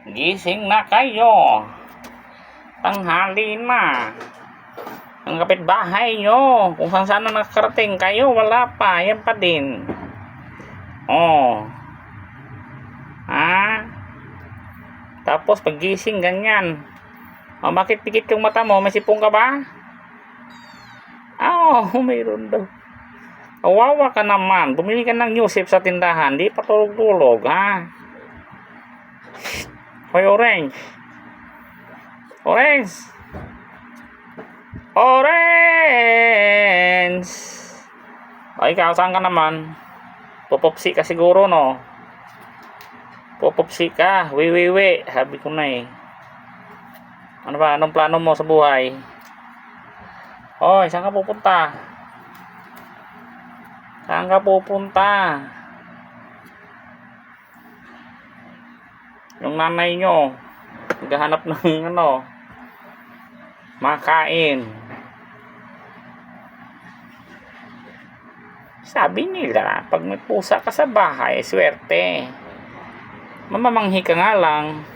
Gising na kayo. Tanghali na. Ang kapitbahay nyo, kung saan na nakarating kayo, wala pa. Yan pa din. Oh. Tapos paggising ganyan. Oh, bakit pikit yung mata mo? May sipong ka ba? Mayroon daw. Kawawa ka naman. Bumili ka ng Newsip sa tindahan. Di pa tulog-tulog, ha? Hoy, Orange. Orange. Orange. O, ikaw, saan ka naman? Popopsi ka siguro, no? Popopsi ka. Wiwiwi. Sabi ko na eh. Ano ba? Anong plano mo sa buhay? Oy, saan ka pupunta? Saan ka pupunta? Yung nanay nyo naghahanap ng makain. Sabi nila, pag may pusa ka sa bahay, swerte. Mamamanghi ka nga lang.